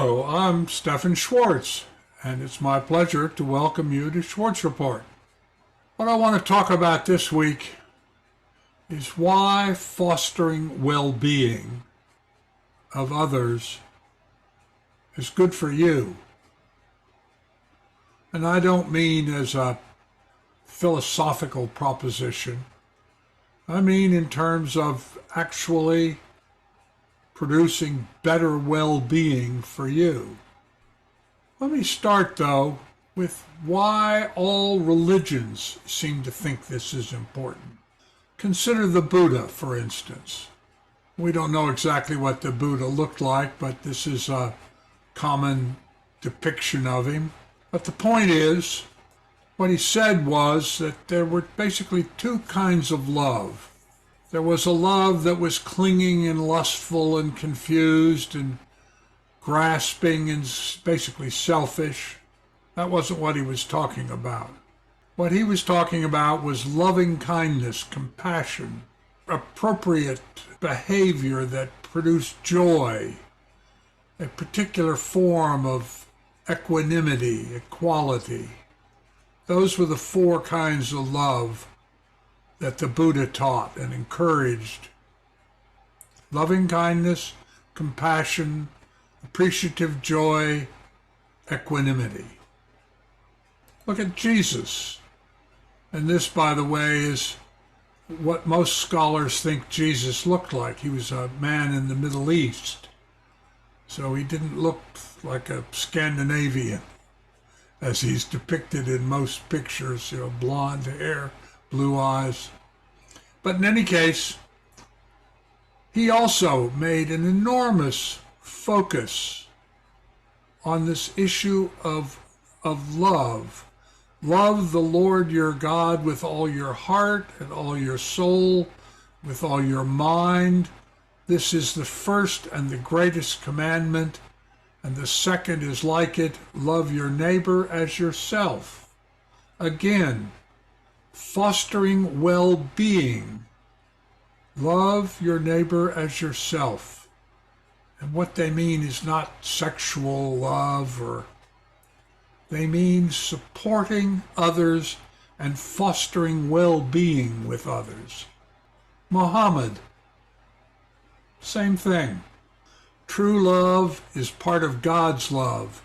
Hello, I'm Stephan Schwartz, and it's my pleasure to welcome you to Schwartz Report. What I want to talk about this week is why fostering well-being of others is good for you. And I don't mean as a philosophical proposition. I mean in terms of actually producing better well-being for you. Let me start, though, with why all religions seem to think this is important. Consider the Buddha, for instance. We don't know exactly what the Buddha looked like, but this is a common depiction of him. But the point is, what he said was that there were basically two kinds of love. There was a love that was clinging and lustful and confused and grasping and basically selfish. That wasn't what he was talking about. What he was talking about was loving kindness, compassion, appropriate behavior that produced joy, a particular form of equanimity, equality. Those were the four kinds of love that the Buddha taught and encouraged. Loving kindness, compassion, appreciative joy, equanimity. Look at Jesus. And this, by the way, is what most scholars think Jesus looked like. He was a man in the Middle East. So he didn't look like a Scandinavian, as he's depicted in most pictures, blonde hair, blue eyes. But in any case, he also made an enormous focus on this issue of love. Love the Lord your God with all your heart and all your soul, with all your mind. This is the first and the greatest commandment, and the second is like it, love your neighbor as yourself. Again, fostering well-being. Love your neighbor as yourself. And what they mean is not sexual love, or they mean supporting others and fostering well-being with others. Muhammad, same thing. True love is part of God's love.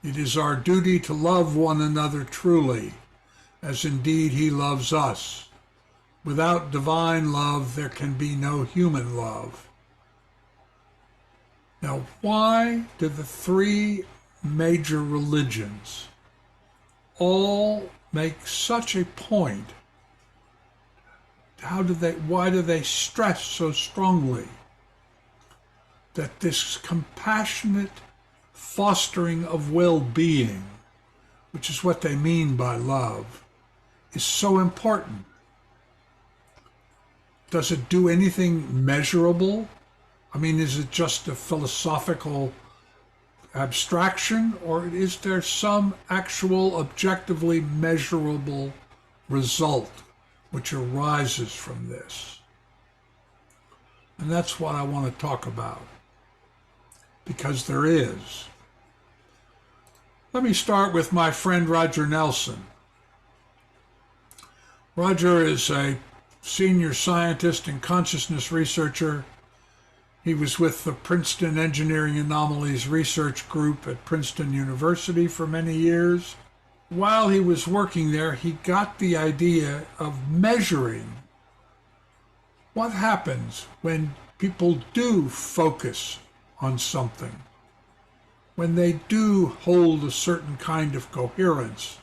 It is our duty to love one another truly, as indeed he loves us. Without divine love, there can be no human love. Now, why do the three major religions all make such a point? Why do they stress so strongly that this compassionate fostering of well-being, which is what they mean by love, is so important? Does it do anything measurable? I mean, is it just a philosophical abstraction, or is there some actual objectively measurable result which arises from this? And that's what I want to talk about, because there is. Let me start with my friend Roger Nelson. Roger is a senior scientist and consciousness researcher. He was with the Princeton Engineering Anomalies Research Group at Princeton University for many years. While he was working there, he got the idea of measuring what happens when people do focus on something, when they do hold a certain kind of coherence.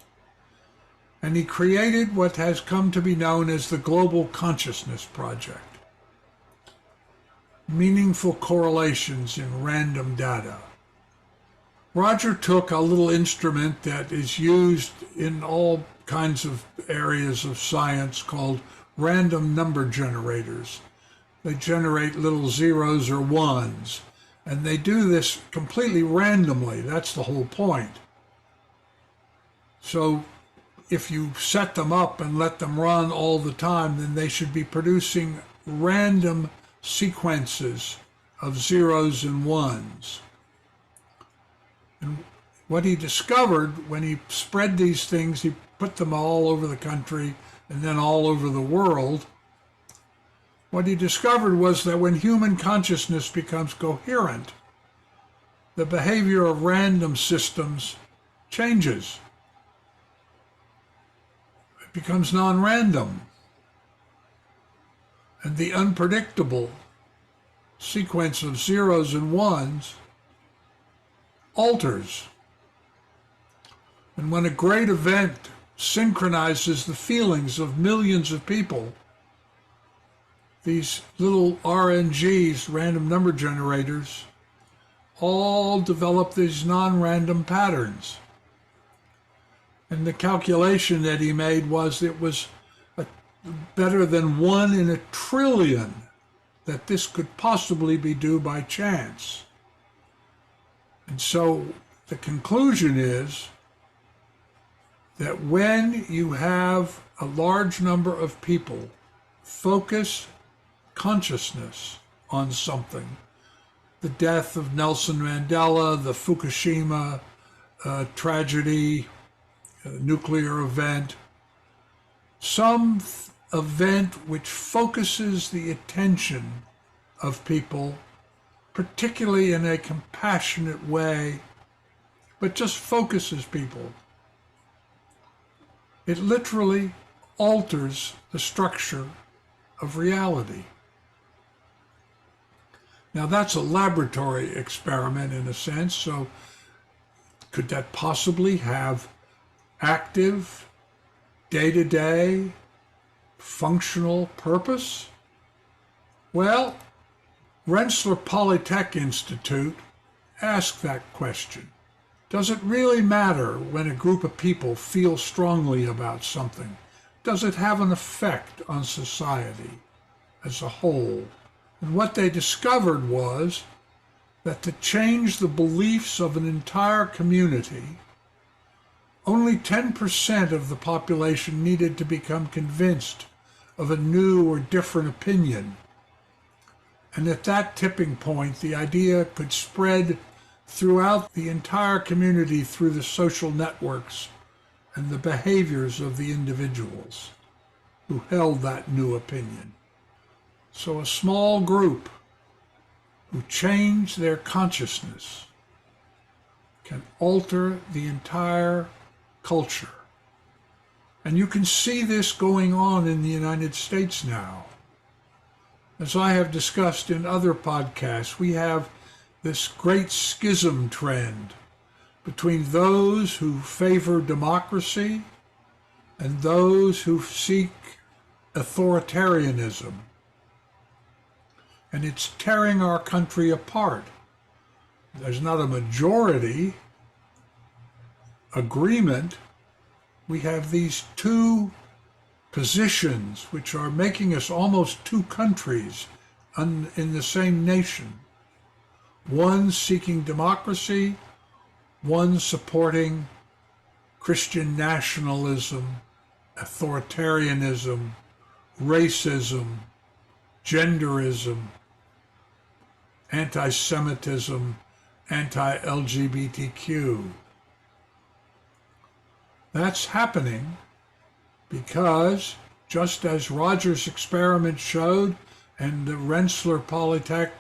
And he created what has come to be known as the Global Consciousness Project. Meaningful correlations in random data. Roger took a little instrument that is used in all kinds of areas of science called random number generators. They generate little zeros or ones, and they do this completely randomly. That's the whole point. So if you set them up and let them run all the time, then they should be producing random sequences of zeros and ones. What he discovered when he spread these things, he put them all over the country and then all over the world. What he discovered was that when human consciousness becomes coherent, the behavior of random systems changes. It becomes non-random. And the unpredictable sequence of zeros and ones alters. And when a great event synchronizes the feelings of millions of people, these little RNGs, random number generators, all develop these non-random patterns. And the calculation that he made was it was better than 1 in a trillion that this could possibly be due by chance. And so the conclusion is that when you have a large number of people focus consciousness on something, the death of Nelson Mandela, the Fukushima tragedy, nuclear event, some event which focuses the attention of people, particularly in a compassionate way, but just focuses people. It literally alters the structure of reality. Now that's a laboratory experiment in a sense, so could that possibly have active, day-to-day, functional purpose? Well, Rensselaer Polytech Institute asked that question. Does it really matter when a group of people feel strongly about something? Does it have an effect on society as a whole? And what they discovered was that to change the beliefs of an entire community, only 10% of the population needed to become convinced of a new or different opinion. And at that tipping point, the idea could spread throughout the entire community through the social networks and the behaviors of the individuals who held that new opinion. So a small group who change their consciousness can alter the entire culture. And you can see this going on in the United States now. As I have discussed in other podcasts, we have this great schism trend between those who favor democracy and those who seek authoritarianism. And it's tearing our country apart. There's not a majority agreement. We have these two positions which are making us almost two countries in the same nation. One seeking democracy, one supporting Christian nationalism, authoritarianism, racism, genderism, anti-Semitism, anti-LGBTQ. That's happening because, just as Rogers' experiment showed, and the Rensselaer Polytech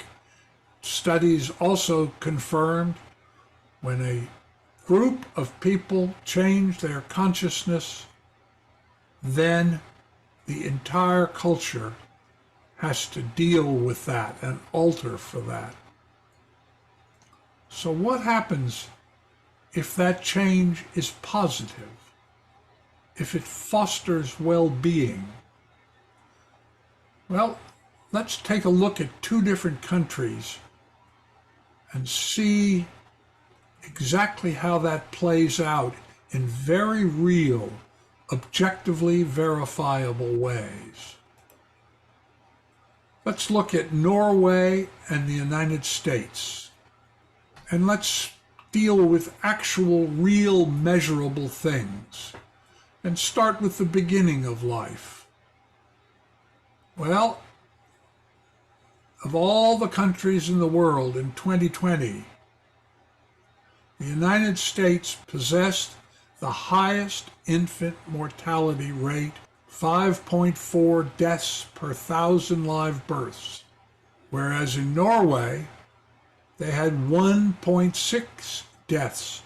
studies also confirmed, when a group of people change their consciousness, then the entire culture has to deal with that and alter for that. So what happens if that change is positive? If it fosters well-being? Well, let's take a look at two different countries and see exactly how that plays out in very real, objectively verifiable ways. Let's look at Norway and the United States, and let's deal with actual, real, measurable things, and start with the beginning of life. Well, of all the countries in the world in 2020, The United States possessed the highest infant mortality rate, 5.4 deaths per 1,000 live births, whereas in Norway, they had 1.6 deaths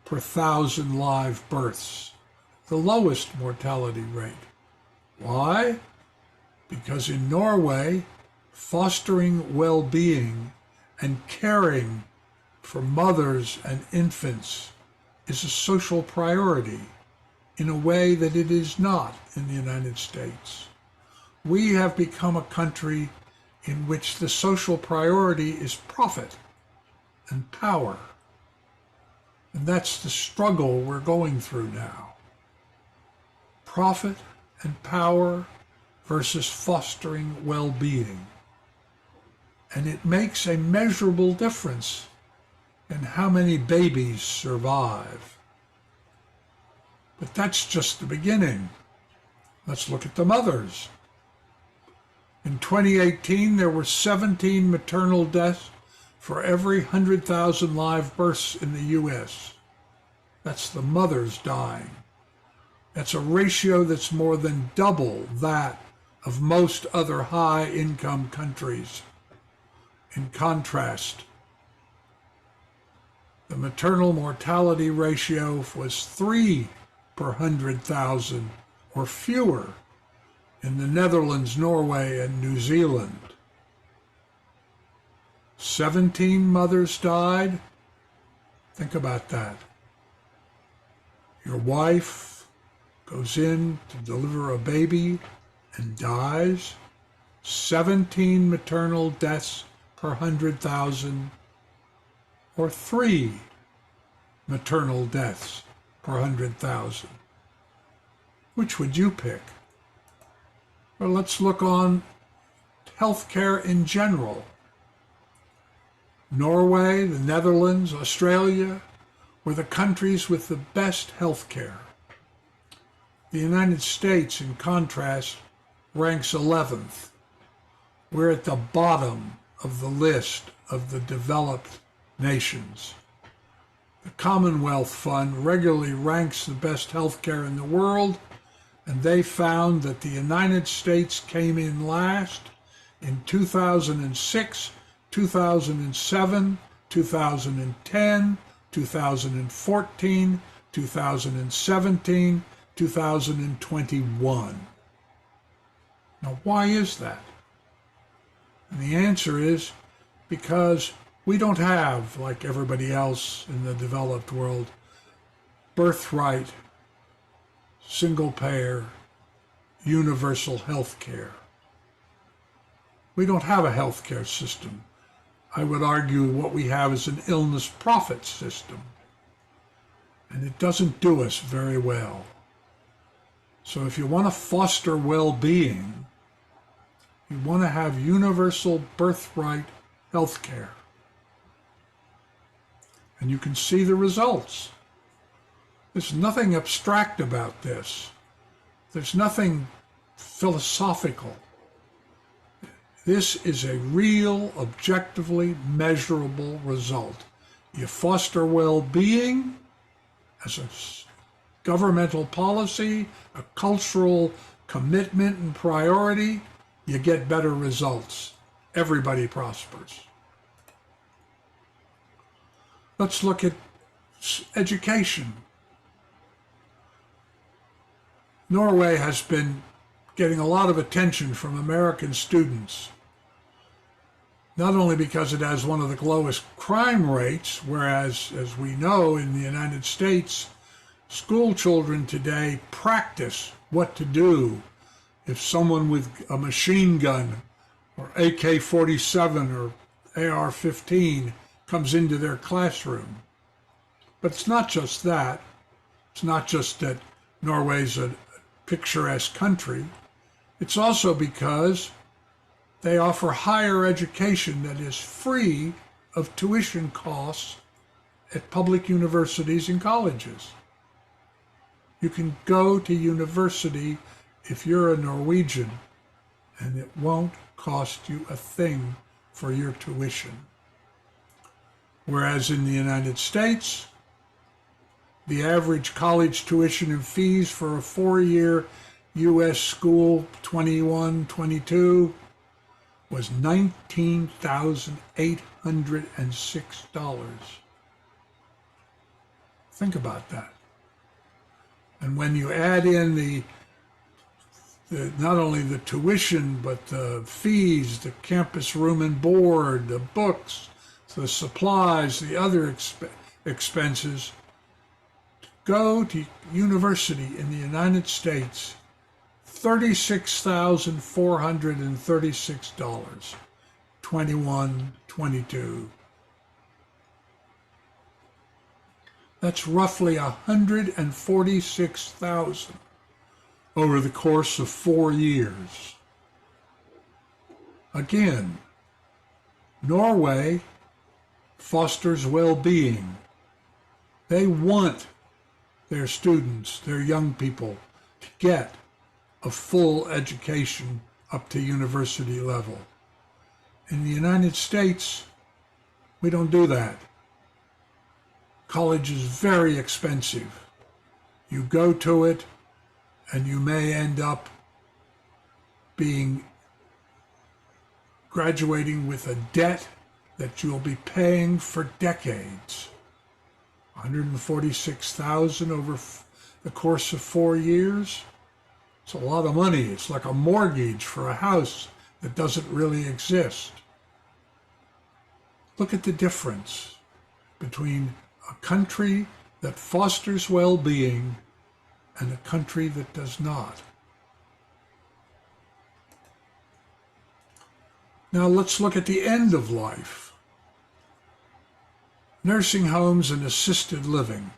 per 1,000 live births, the lowest mortality rate. Why? Because in Norway, fostering well-being and caring for mothers and infants is a social priority in a way that it is not in the United States. We have become a country in which the social priority is profit and power. And that's the struggle we're going through now. Profit and power versus fostering well-being. And it makes a measurable difference in how many babies survive. But that's just the beginning. Let's look at the mothers. In 2018, there were 17 maternal deaths for every 100,000 live births in the U.S. That's the mothers dying. That's a ratio that's more than double that of most other high-income countries. In contrast, the maternal mortality ratio was 3 per 100,000 or fewer in the Netherlands, Norway, and New Zealand. 17 mothers died. Think about that. Your wife goes in to deliver a baby and dies. 17 maternal deaths per 100,000, or 3 maternal deaths per 100,000. Which would you pick? Well, let's look on healthcare in general. Norway, the Netherlands, Australia were the countries with the best healthcare. The United States, in contrast, ranks 11th. We're at the bottom of the list of the developed nations. The Commonwealth Fund regularly ranks the best healthcare in the world, and they found that the United States came in last in 2006, 2007, 2010, 2014, 2017, 2021. Now, why is that? And the answer is because we don't have, like everybody else in the developed world, birthright, single-payer, universal health care. We don't have a health care system. I would argue what we have is an illness profit system. And it doesn't do us very well. So if you want to foster well-being, you want to have universal birthright health care. And you can see the results. There's nothing abstract about this. There's nothing philosophical. This is a real, objectively measurable result. You foster well-being as a governmental policy, a cultural commitment and priority, you get better results. Everybody prospers. Let's look at education. Norway has been getting a lot of attention from American students, not only because it has one of the lowest crime rates, whereas, as we know, in the United States, school children today practice what to do if someone with a machine gun or AK-47 or AR-15 comes into their classroom. But it's not just that. It's not just that Norway's a picturesque country. It's also because they offer higher education that is free of tuition costs at public universities and colleges. You can go to university if you're a Norwegian, and it won't cost you a thing for your tuition. Whereas in the United States, The average college tuition and fees for a 4-year U.S. school, 21-22, was $19,806. Think about that. And when you add in the not only the tuition, but the fees, the campus room and board, the books, the supplies, the other expenses, to go to university in the United States, $36,436, 21-22. That's roughly $146,000 over the course of 4 years. Again, Norway fosters well-being. They want their students, their young people, to get a full education up to university level. In the United States, we don't do that. College is very expensive. You go to it, and you may end up graduating with a debt that you'll be paying for decades. $146,000 over the course of 4 years. It's a lot of money. It's like a mortgage for a house that doesn't really exist. Look at the difference between a country that fosters well-being and a country that does not. Now let's look at the end of life. Nursing homes and assisted living.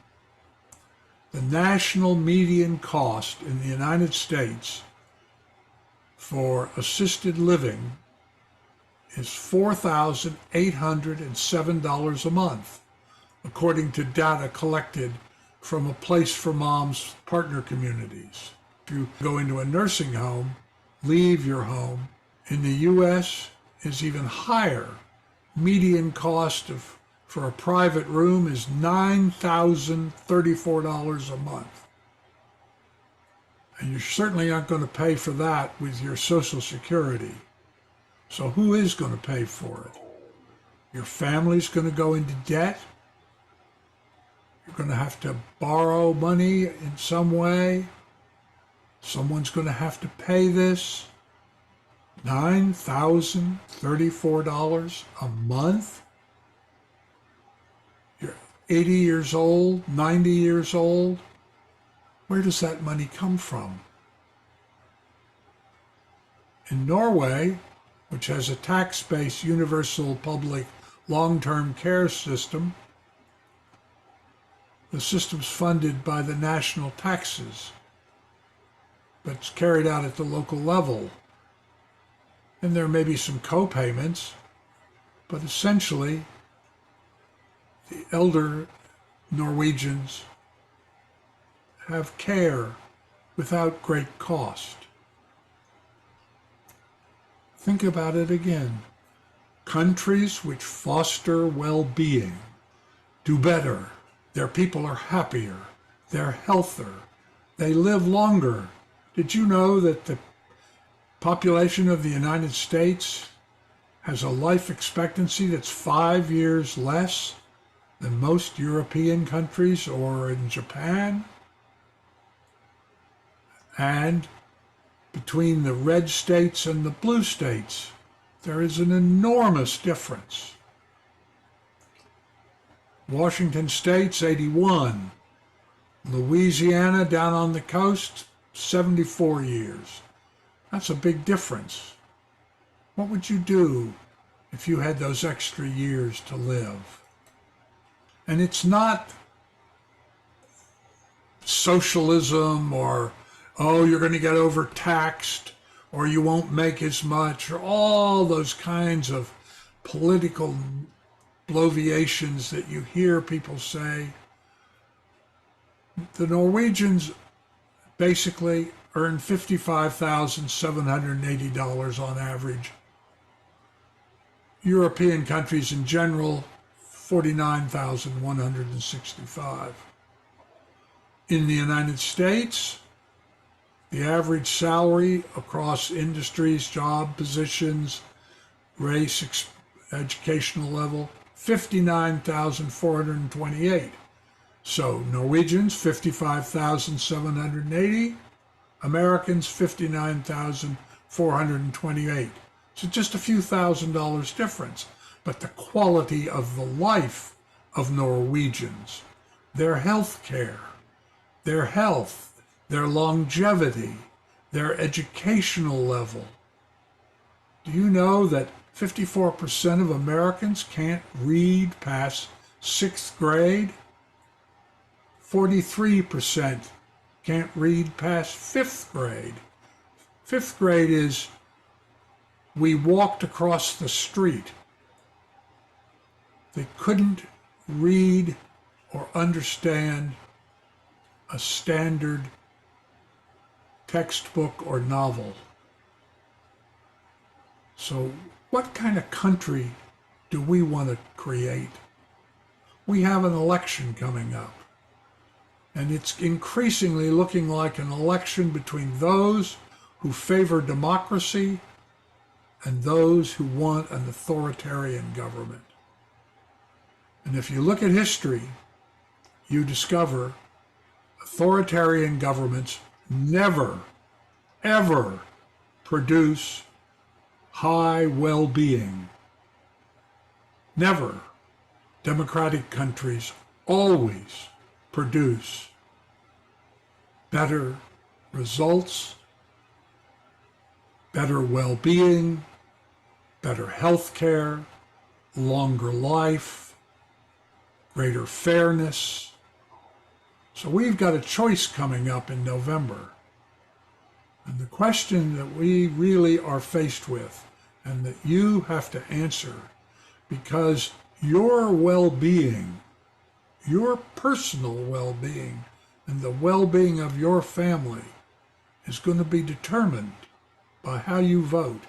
The national median cost in the United States for assisted living is $4,807 a month, according to data collected from a Place for Moms partner communities. If you go into a nursing home, leave your home, in the U.S. is even higher. Median cost for a private room is $9,034 a month. And you certainly aren't going to pay for that with your Social Security. So who is going to pay for it? Your family's going to go into debt? You're going to have to borrow money in some way. Someone's going to have to pay this. $9,034 a month? You're 80 years old, 90 years old. Where does that money come from? In Norway, which has a tax-based universal public long-term care system, the system's funded by the national taxes, but it's carried out at the local level. And there may be some co-payments, but essentially the elder Norwegians have care without great cost. Think about it again. Countries which foster well-being do better. Their people are happier. They're healthier. They live longer. Did you know that the population of the United States has a life expectancy that's 5 years less than most European countries or in Japan? And between the red states and the blue states, there is an enormous difference. Washington State's 81. Louisiana down on the coast, 74 years. That's a big difference. What would you do if you had those extra years to live? And it's not socialism or, oh, you're going to get overtaxed or you won't make as much, or all those kinds of political bloviations that you hear people say. The Norwegians basically earn $55,780 on average. European countries in general, $49,165. In the United States, the average salary across industries, job positions, race, educational level, 59,428. So Norwegians, 55,780. Americans, 59,428. So just a few $1,000s difference. But the quality of the life of Norwegians, their health care, their health, their longevity, their educational level. Do you know that 54% of Americans can't read past 6th grade? 43% can't read past 5th grade. 5th grade is we walked across the street. They couldn't read or understand a standard textbook or novel. So what kind of country do we want to create? We have an election coming up, and it's increasingly looking like an election between those who favor democracy and those who want an authoritarian government. And if you look at history, you discover authoritarian governments never, ever produce high well-being. Never. Democratic countries always produce better results, better well-being, better health care, longer life, greater fairness. So we've got a choice coming up in November. And the question that we really are faced with, and that you have to answer, because your well-being, your personal well-being, and the well-being of your family is going to be determined by how you vote.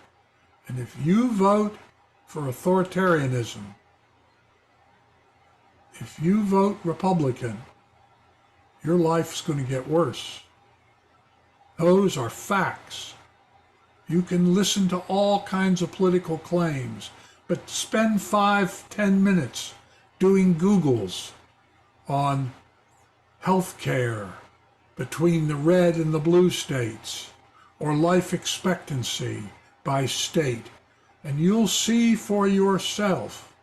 And if you vote for authoritarianism, if you vote Republican, your life's going to get worse. Those are facts. You can listen to all kinds of political claims, but spend 5-10 minutes doing Googles on health care between the red and the blue states, or life expectancy by state, and you'll see for yourself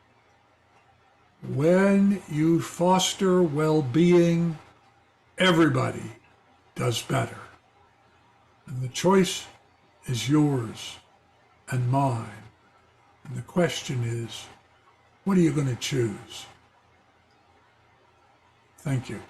when you foster well-being, everybody does better. And the choice is yours and mine. And the question is, what are you going to choose? Thank you.